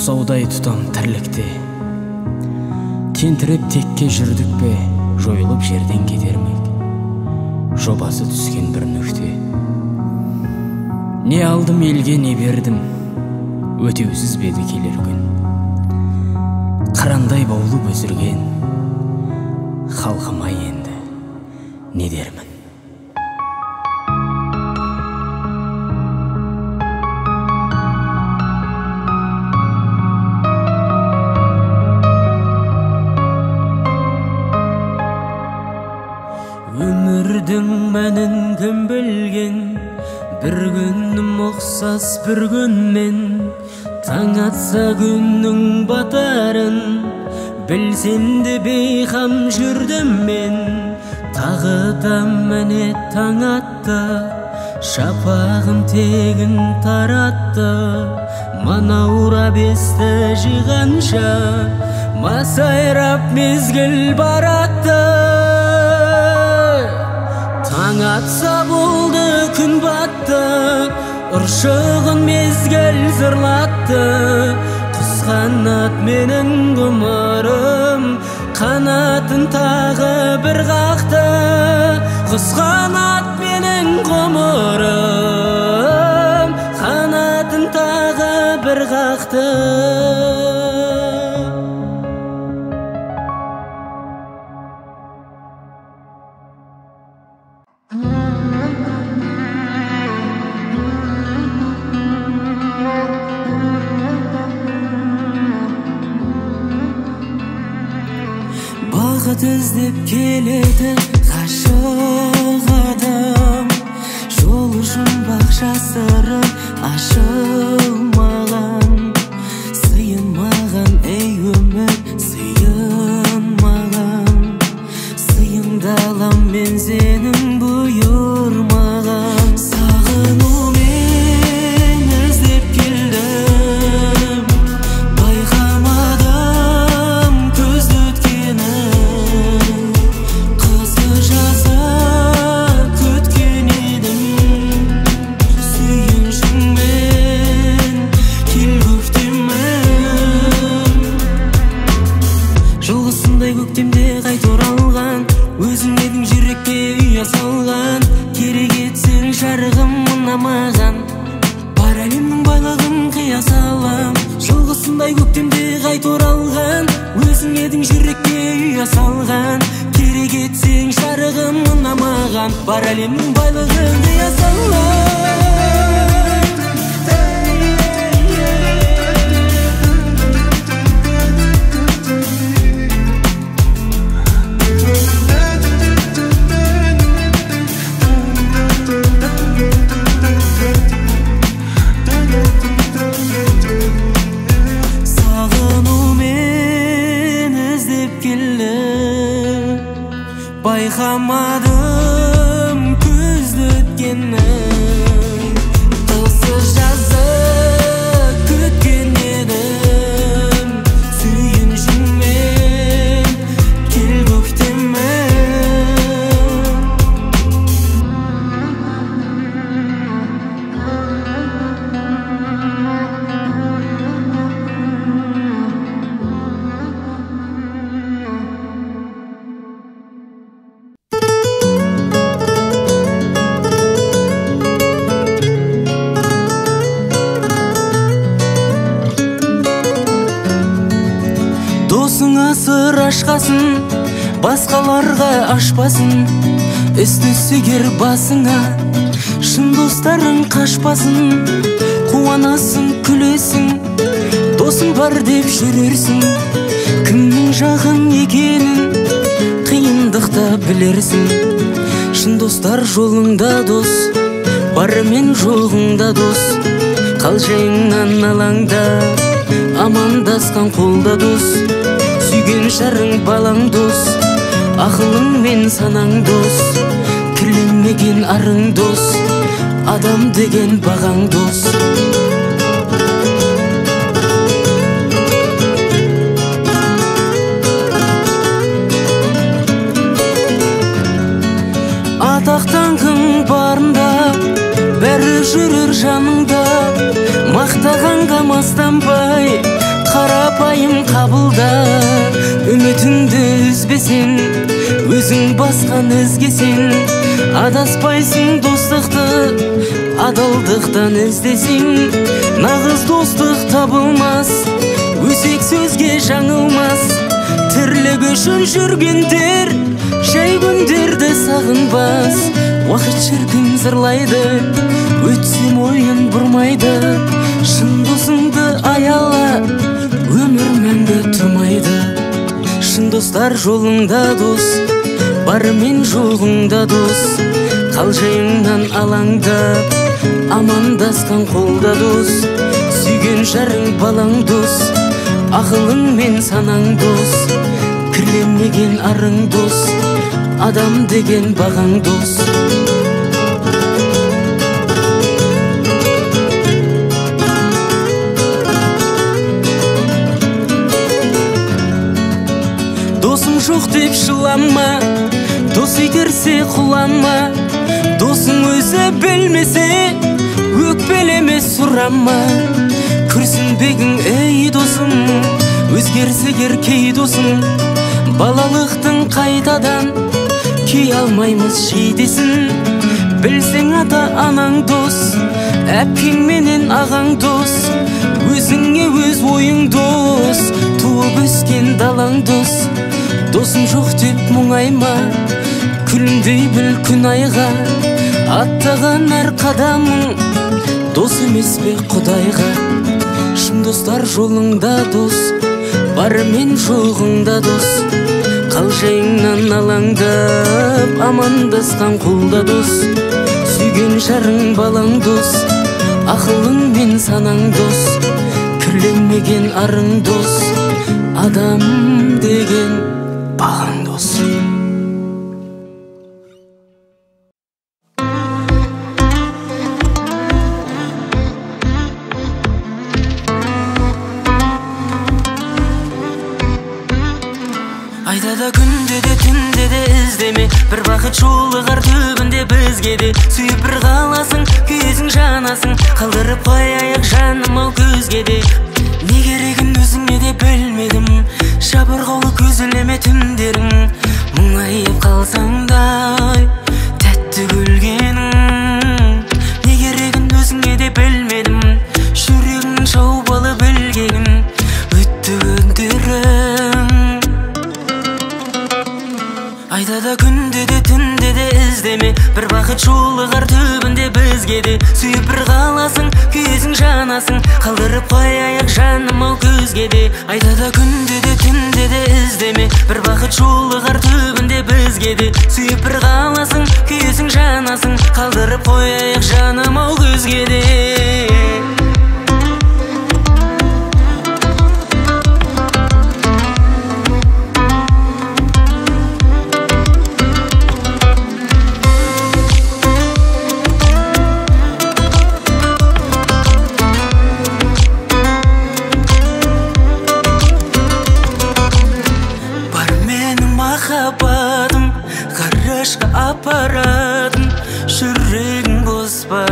Саудай тұтам тірлікте, тентіреп текке жүрдік пе, жойылып жерден кетермек, жобасы түскен бір нүкте. Не алдым елге, не бердім, өтеусіз беді келер күн. Қырандай баулып өсірген халқыма енді не дермін? Өмірдің мәнін кім білген, бір күнім ұқсас бір күнмен. Таң атса күннің батарын, білсем де бейқам жүрдім мен. Тағы да мәне таң атты, шапағым тегін таратты. Манаура бесті жиғанша, масайрап мезгіл баратты. Таң атса болды күн батты, ұршығын мезгіл зырлатты. Құс қанат менің ғұмырым, қанатын тағы бір қақты. Құс қанат менің ғұмырым, қанатын тағы бір қақты. Бақыт іздеп келеді ғашық адам, жолы жұмбақ жасырын ашылмаған. Сыйынмаған ей өмір, сыйынмаған. Сыйындалам мен сенің бұйырмаған. Сағынумен іздеп келдім, байқамадым көзді өткені. Қызы жаза күткен едім, сүйіншіңмен кел көктемім. Жылғысындай көктемде қайта оралған, өзің едің жүрекке ұя салған. Керек етсең жарығым ұнамаған, бар әлемнің байлығын қия салам. Жылғысындай көктемде қайта оралған, өзің едің жүрекке ұя салған. Керек етсең жарығым ұнамаған, бар әлемнің байлығын қия салам. Байқамадым көзді өткені, қысы жазы күткен едім, сүйіншіңмен кел көктемім. Досыңа сыр ашқасын, басқаларға ашпасын. Үсті-сүйгер басыңа, шын достарың қашпасын. Қуанасың, күлесің, досың бар деп жүрерсің. Кімнің жағың екенін қиындықта білерсің. Шын достар жолыңда дос, бары мен жоғыңда дос. Қалжыңнан алаңда, амандасқан қолда дос. Сүйген жарың балаң дос, ақылың мен санаң дос. Кірлемеген арың дос, адам деген бағаң дос. Атақтанғың барында, бәрі жүрер жаныңда. Мақтағанға мастанбай, апайым кабылда, үмүтүңдү үзбесин, өзүң баскан өзгесин. Адаспайсың достукты, адалдыктан издесиң. Нагыз достук табылмас, өсек сөзгө жаңылмас. Тирлик үчүн жүргөндөр жай күндөрдү сагынбас. Уақыт шіркін зырлайды, өтсем ойын бұрмайды. Шын досыңды аяла, өмір мәңгі тұрмайды. Шын достар жолыңда дос, бар мен жоғыңда дос. Қалжайыңнан алаңдап, амандасқан қолда дос. Сүйген жарың балаң дос, ақылың мен санаң дос. Кірленмеген арың дос, адам деген бағаң дос. Досым жоқ деп жылама, дос итерсе құлама. Досың өзі білмесе, өкпелеме сұрама. Күрсінбегің ей досым, өзгерсе кей досым. Балалықтың қайтадан кей алмаймыз жейдесін. Білсең ата анаң дос, әпкең менен ағаң дос. Өзіңе өз ойың дос, туып өскен далаң дос. Досым жоқ деп мұңайма, күлімдей біл күн айға. Аттаған әр қадамың дос емес пе құдайға. Шын достар жолыңда дос, бар мен жоғыңда дос. Қалжайыңнан алаңдап, амандасқан қолда дос. Сүйген жарың балаң дос, ақылың мен санаң дос. Кірленмеген арың дос, адам деген бағаң дос. Айдада күнде де түнде де іздеме, бір бақыт жолығар түбінде бізге де. Сүйіп бір қаласың, күйесің жанасың, қалдырып қояйық жаным ау көзге де. Не керегін өзіңе де білмедім, жабырғаулы көзілеме түндерің. Мұңайып қалсаңдай тәтті күлгенің. Не керегін өзіңе де білмедім, жүрегің шаубалы білгенің. Өтті күндерің. Айдада күнде де түнде де іздеме, бір бақыт жолығар түбінде бізге де. Сүйіп бір қаласың, күйесің жанасың, қалдырып қояйық жаным ау көзге де. Айдада күнде де түнде де іздеме, бір бақыт жолығар түбінде бізге де. Сүйіп бір қаласың, күйесің жанасың, қалдырып қояйық жаным ау көзге де. Апаратын жүрегің бос па,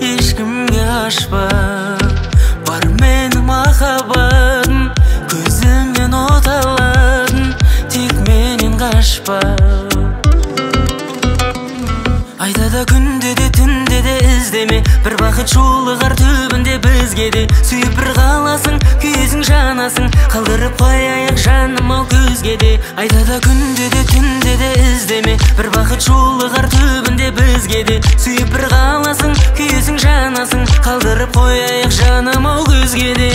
ешкімге ашпа. Бар менің махаббатым, көзімнен от алатын, тек менен қашпа. Айдада күнде де түнде де іздеме, бір бақыт жолығар түбінде бізге де. Сүйіп бір қаласың, күйесің жанасың, қалдырып қояйық жаным ау көзге де. Айдада күнде де түнде де іздеме, бір бақыт жолығар түбінде бізге де. Сүйіп бір қаласың, күйесің жанасың, қалдырып қояйық жаным ау көзге де.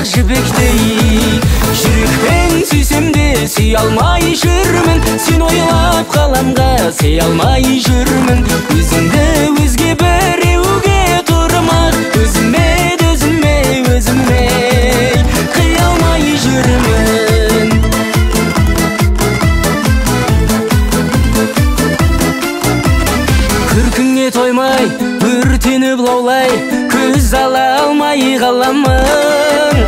жібектей. Жүрекпен сүйсем де сүй алмай жүрмін, сен ойлап қаламға сый алмай жүрмін. Өзімді өзге біреуге тұрмақ, өзіме қия алмай жүрмін. Күркіңе тоймай, өртеніп лаулай, көз ала алмай қаламын.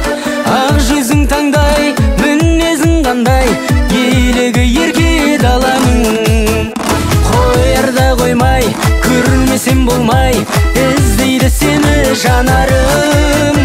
Ақ жүзің таңдай, мінезің қандай, елігі ерке даламын. Қоярда қоймай, көрмесем болмай, іздейді сені жанарым.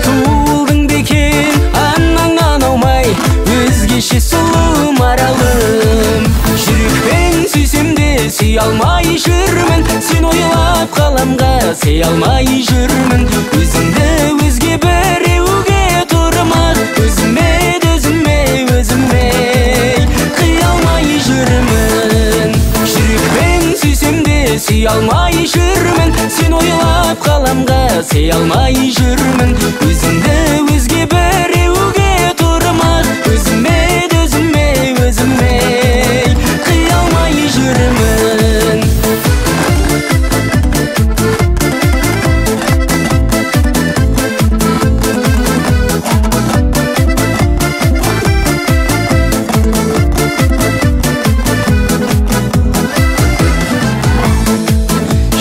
Туылдың бекен, анаңнан аумай, өзгеше сұлу маралым. Жүрекпен сүйсем де сүй алмай жүрмін, сен ойлап қаламға сый алмай жүрмін. Өзімді өзге біреуге тұрмақ, өзіме қия алмай жүрмін. Жүрекпен сүйсем де сүй алмай жүрмін, сен ойлап қаламға сый алмай жүрмін. Өзімді өзге біреуге тұрмақ, өзіме қия алмай жүрмін.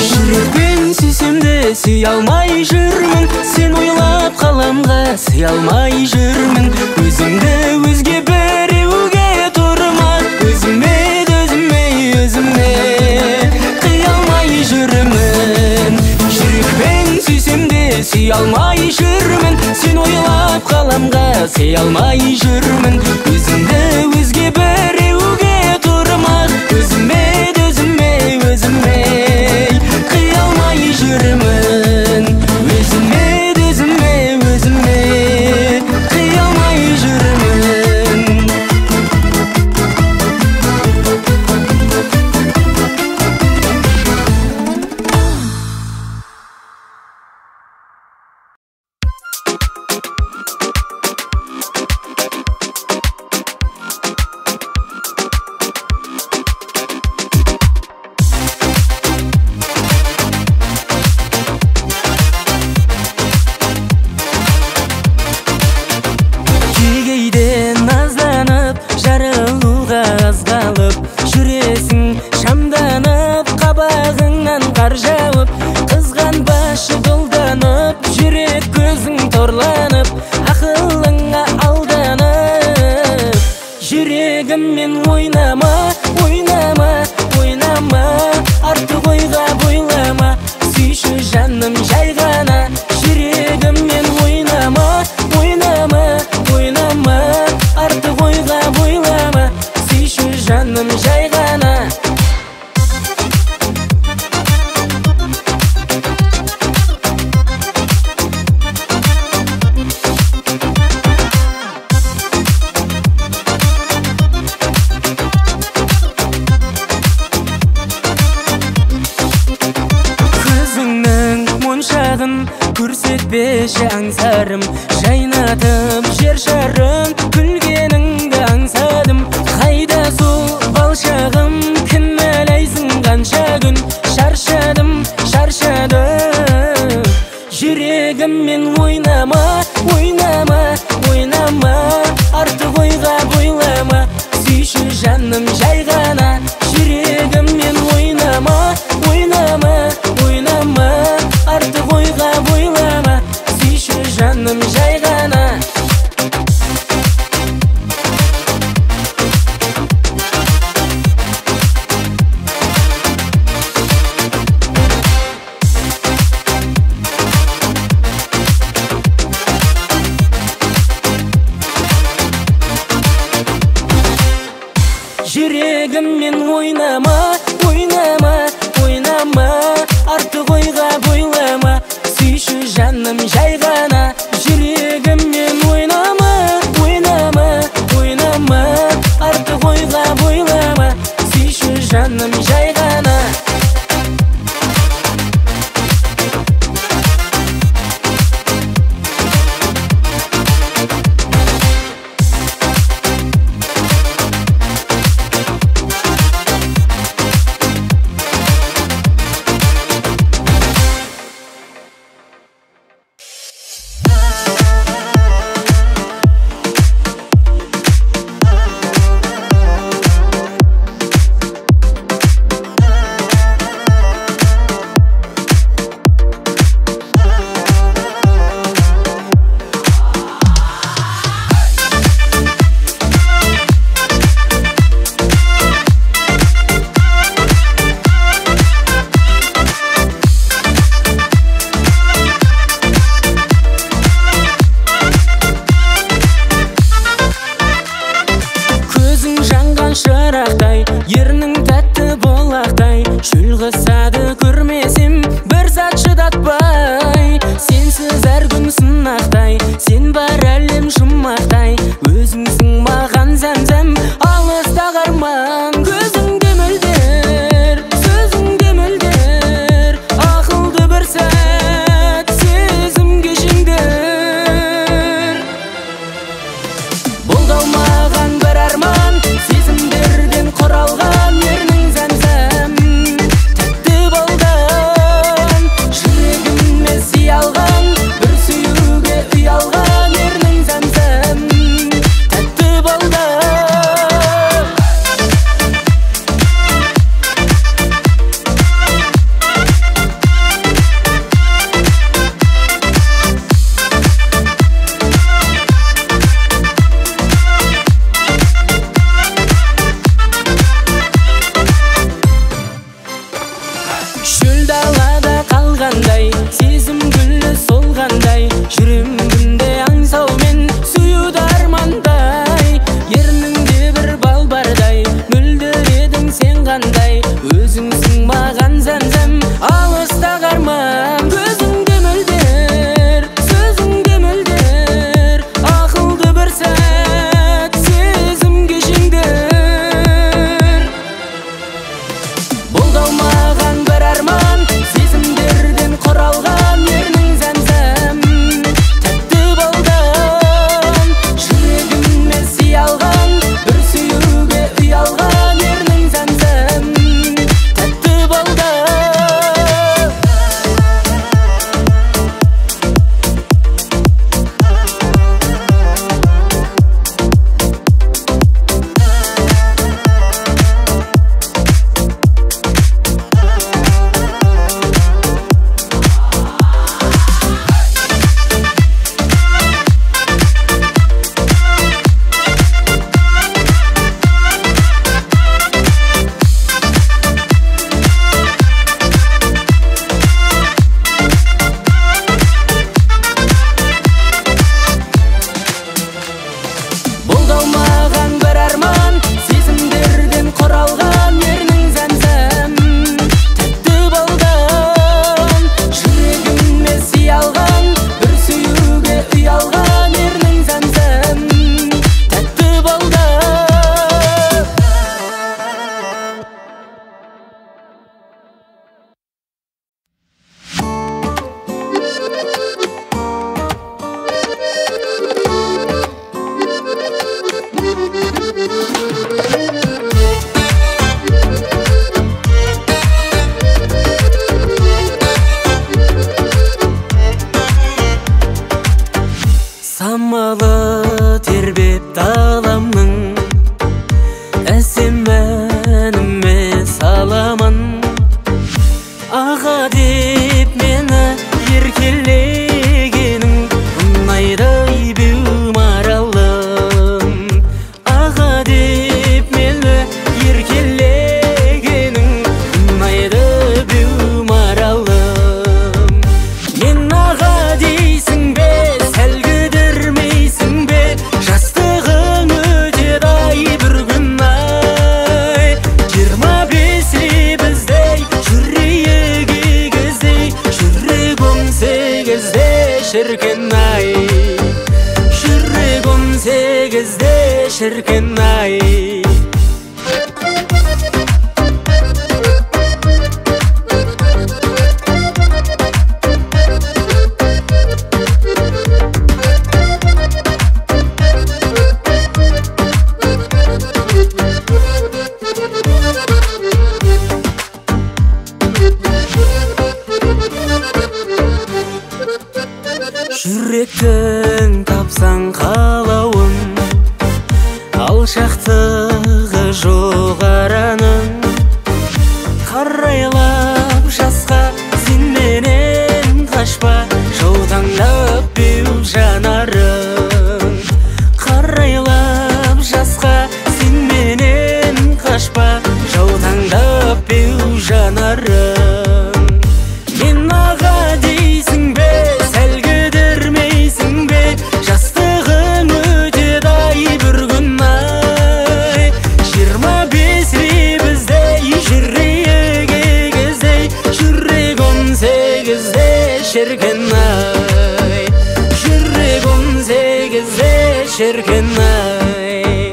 Жүрекпен сүйсем де сүй алмай жүрмін, сен ойлап қаламға сый алмай жүрмін. Өзімді өзге біреуге тұрмақ, өзіме қия алмай жүрмін. Жүрекпен сүйсем де сүй алмай жүрмін, сен ойлап қаламға сый алмай жүрмін. Өзімді өзге біреуге тұрмақ, өзіме қия алмай жүрмін. Өзіме қия алмай жүрмін. Жүрегіммен ойнама, артық ойға бойлама, сүйші жаным жай ғана. Жүрегіммен ойнама, артық ойға бойлама, сүйші жаным жай ғана. Көрсетпеші аңсарым, жайнатып жер шарын, күлгеніңді аңсадым. Қайда сол балшағым, кінәлайсың қанша күн. Шаршадым. Жүрегіммен ойнама, артық ойға бойлама, сүйші жаным жай ғана. Жүрегіммен ойнама, артық ойға бойлама, сүйші жаным жай ғана. Жүрегіммен ойнама, артық ойға бойлама, сүйші жаным жай ғана. Жүрегіммен ойнама, артық ойға бойлама, сүйші жаным жай ғана. ернің тәтті болақтай, шөл қысады көрмесем бір сәт шыдатпай. Сенсіз әр күн сынақтай, сен бар әлем жұмақтай, өзіңсің маған зәм-зәм, алыстағы арман. Көзіңде мөлдір, сөзіңде мөлдір, ақылды бір сәт сезімге жеңдір. Бұлдау маған бір арман, сезімдерден құралған ернің зәм-зәм, тәтті балдан жүрегіме сиялған, бір сүюге ұялған ернің зәм-зәм, тәтті балдан. Шөл далада қалғандай, сезім гүлі солғандай, жүрем күнде аңсаумен, сүюді армандай. Ерніңде бір бал бардай, мөлдір едің сен қандай, өзіңсің маған зәм-зәм, алыстағы арман. Көзіңде мөлдір, сөзіңде мөлдір, ақылды бір сәт сезімге жеңдір. Бұлдау маған бір арман, сезімдерден құралған ернің зәм-зәм, тәтті балдан жүрегіме сиялған, бір сүюге ұялған ернің зәм-зәм, тәтті балдан. Бұлдау маған бір арман, сезімдерден құралған ернің зәм-зәм, тәтті балдан жүрегіме сиялған, бір сүюге ұялған ернің зәм-зәм, тәтті балдан. Самалы тербеп даламның, әсем әніме саламын. Аға деп мені еркелегенің, ұнайды беу маралым. Аға деп мені еркелегенің, ұнайды беу маралым. Мен аға дейсің бе, сәл кідірмейсің бе, жастығың өтеді-ай бір күн ай. 25 лебіздей жүрейік егіздей, жүрек 18-де шіркін ай, жүрек 18-де шіркін ай. Жүректің тапсаң қалауын, алшақтығы жоқ араның. Қарайлап жасқа сен менен қашпа, жаутаңдап беу жанарың. Қарайлап жасқа сен менен қашпа, жаутаңдап беу жанарың. Мен аға дейсің бе, сәл кідірмейсің бе, жастығың өтеді-ай бір күн ай. 25 лебіз şirkin ay.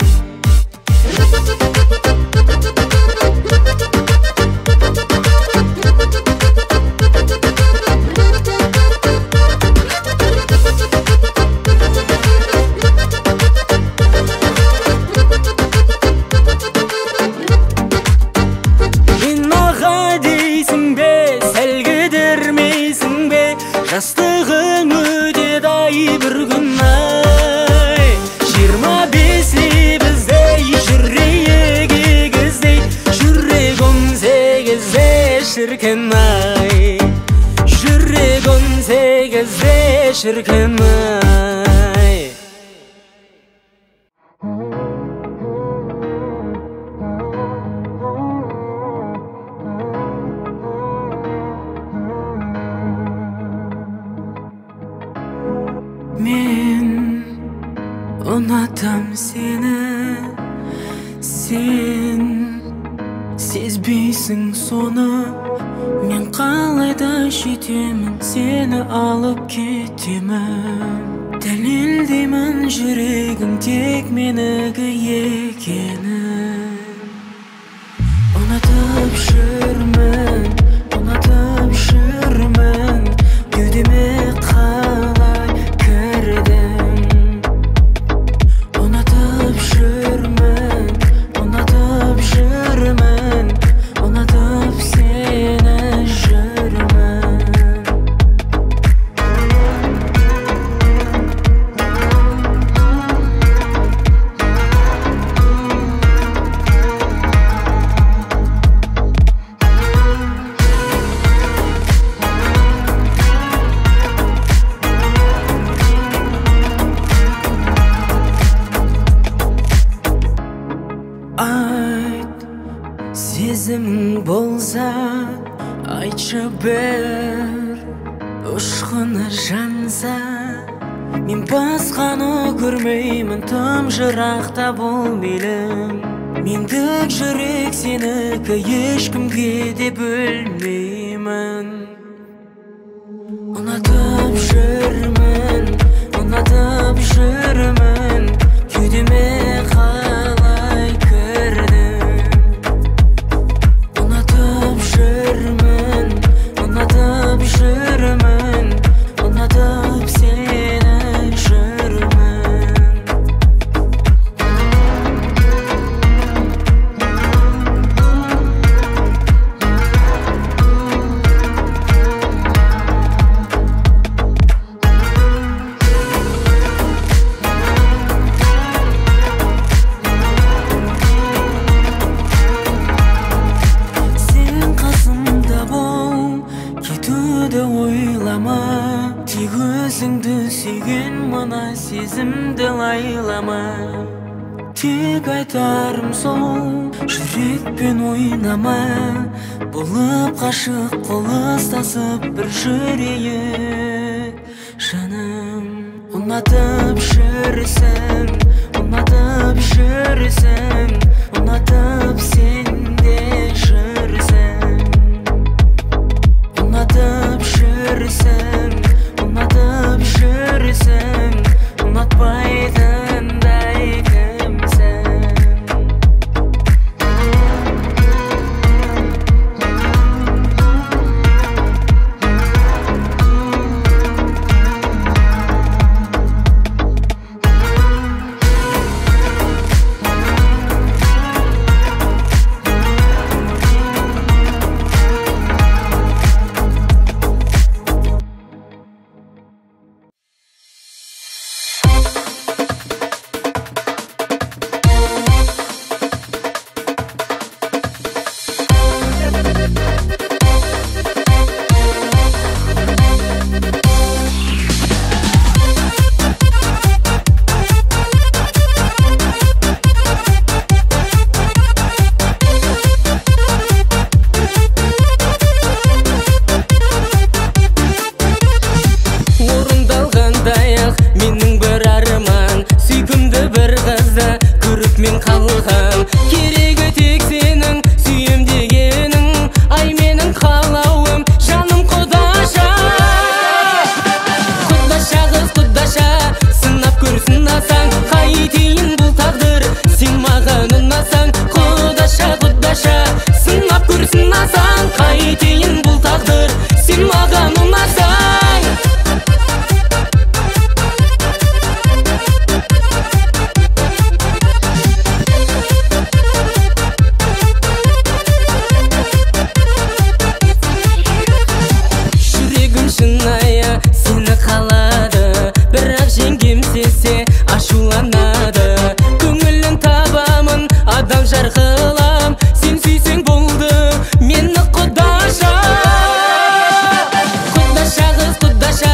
Жастығың өтеді ай бір күн ай. 25 біздей жүрейік егіздей, жүрек 18-де шіркін ай. Жүрек 18-де шіркін ай. Мен ұнатам сені, сен сезбейсің соны. Мен қалайда жетемін, сені алып кетемін. Дәлелдеймін жүрегім тек менікі екенін. Ұнатып жүрмін, ұнатып жүрмін, кеудеме қалай кірдің. Ұнатып жүрмін, ұнатып жүрмін, ұнатып сені жүрмін. Айт, сезімің болса, айтшы бір, ұшқыны жанса. Мен басқаны көрмеймін, тым жырақта бол мейлің. Мендік жүрек сенікі, ешкімге де бөлмеймін. Ұнатып жүрмін, ұнатып жүрмін, кеудеме қалай кірдің. Ұнатып жүрмін, ұнатып жүрмін, ұнатып сені жүрмін. Сен қасымда бол, кетуді ойлама. Тек өзіңді сүйген мына сезімді лайлама. Тек айтарым сол, жүрекпен ойнама. Болып қашық қол ұстасып бір жүрейік, жаным. Ұнатып жүрсің, ұнатып жүрсің, ұнатып сен де жүрсің. Ұнатып жүрсің, ұнатып жүрсің, ұнатпайтындай кімсің. көрсе ашуланады. Көңілін табамын, адал жар қылам, сен сүйсең болды мені құдаша. Құдаша қыз құдаша,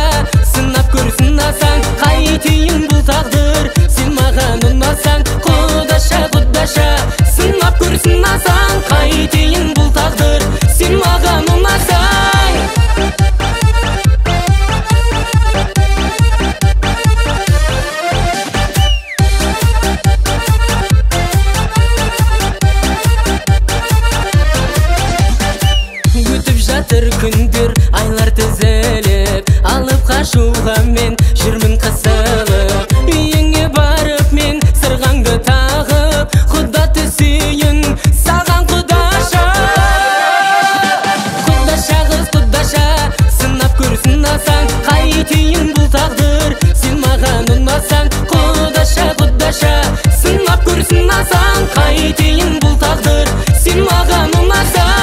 сынап көрсін асан, қайтейін бұл тағдыр, сен маған ұнасаң. Құдаша құдаша, сынап көрсін асан, қайтейін бұл тағдыр, сен маған ұнасаң. Өтіп жатыр күндер, айлар тізіліп, алып қашуға мен жүрмін қысылып. Үйіңе барып мен сырғаңды тағып, құда түсейін саған құдаша. Құдаша қыз құдаша, сынап көрсін асан, қайтейін бұл тағдыр, сен маған ұнасаң. Құдаша құдаша, сынап көрсін асан, қайтейін бұл тағдыр, сен маған ұнасаң.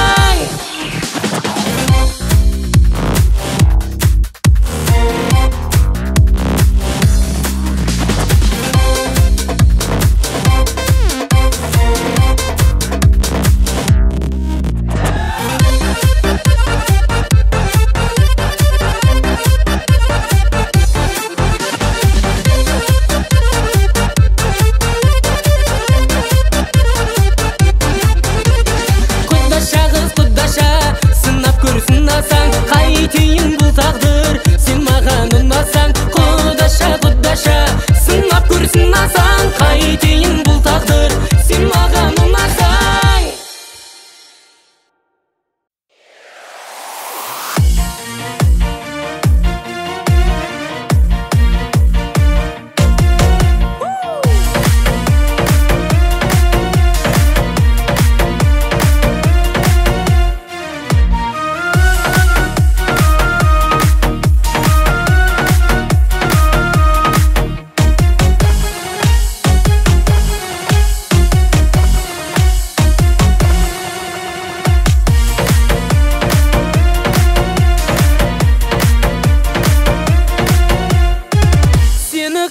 Қайтейін бұл тағдыр, сен маған ұнасаң. Құдаша құдаша, сынап көрсін асан, қайтейін бұл тағдыр, сен маған ұнасаң.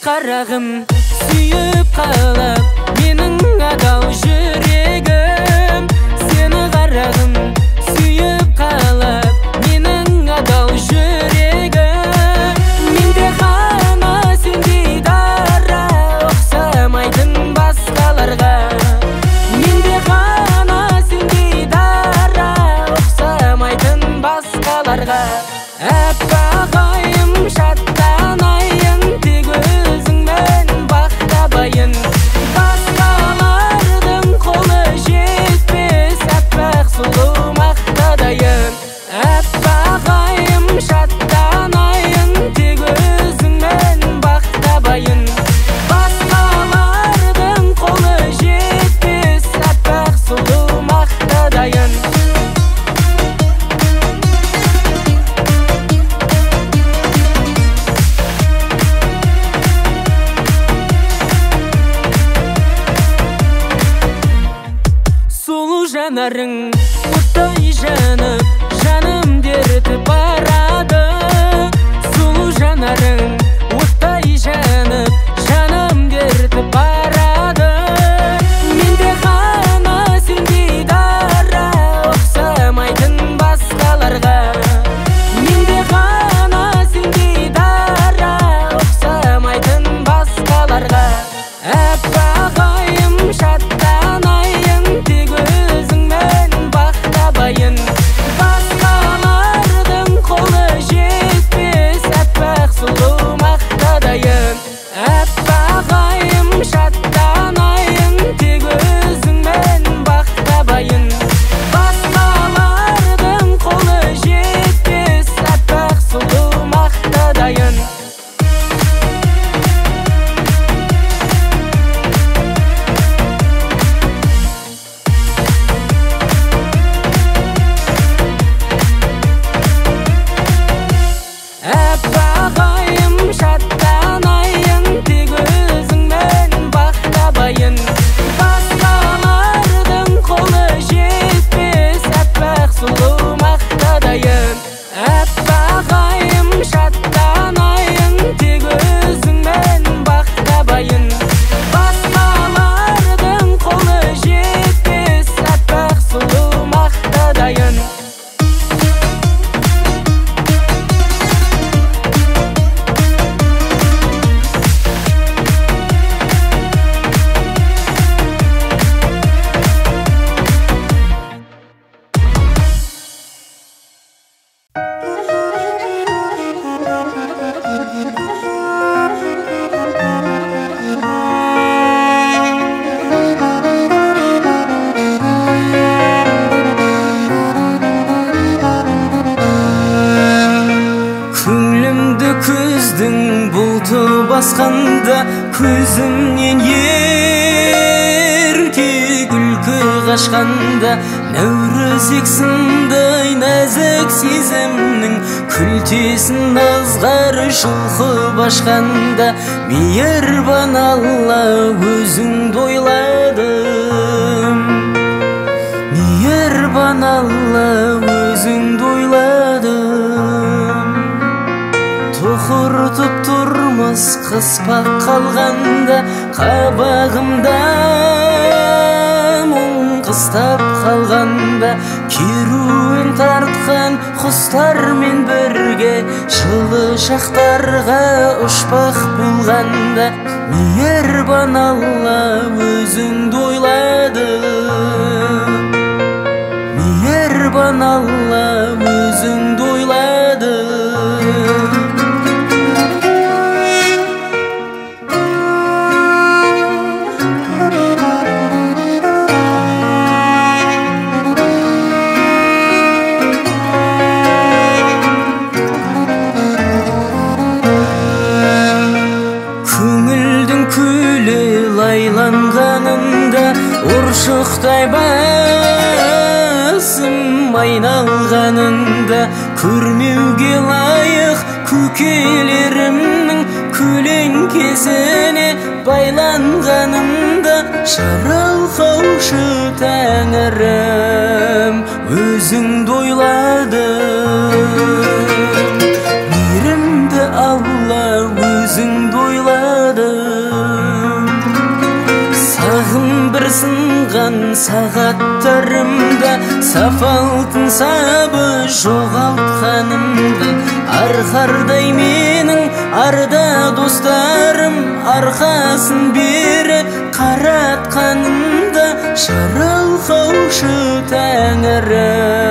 Қарағым сүйіп қалып, менің адал жүрегім. Сені қарағым сүйіп қалып, менің адал жүрегім. Менде ғана сендей дара, ұқсамайтын басқаларға. Менде ғана сендей дара, ұқсамайтын басқаларға. Әппағайым шаттанайын, тек өзіңмен бақтабайын. Басқалардың қолы жетпес, әппақ сұлу мақтадайын. Әппағайым шаттанайын, тек өзіңмен бақтабайын. Басқалардың қолы жетпес, әппақ сұлу мақтадайын. Жанарың оттай жанып, жаным дертіп барады. Сұлу жанарың оттай жанып, жаным дертіп барады. Менде ғана сендей дара, ұқсамайтын басқаларға. Менде ғана сендей дара, ұқсамайтын басқаларға. Әппағайым шаттанайын, тек өзіңмен басқанда, көзімнен ерке күлкі қашқанда, нәурізек сындай нәзік сезімнің күлтесін азғары шылқып ашқанда, мейірбан Алла өзіңді ойладым, мейірбан Алла өзіңді ойладым. Тұқыртып тұрмас қыспақ қалғанда, қабағымда мұң қыстап қалғанда, керуен тартқан құстармен бірге жылы шақтарға ұшпақ болғанда, мейірбан Алла өзіңді ойладым, мейірбан Алла өзіңді ойладым. Лайланғанында ұршықтай басым айналғанында, көрмеуге лайық көкелерімнің көлеңкесіне байланғанымда, жаралқаушы тәңірім өзіңді ойладым, мейірімді Алла өзіңді ойладым. Сағым бір сынған сағаттарымда, саф алтын сабы жоғалтқанымда, арқардай менің арда достарым арқасын бері қаратқанымда, жаралқаушы тәңірім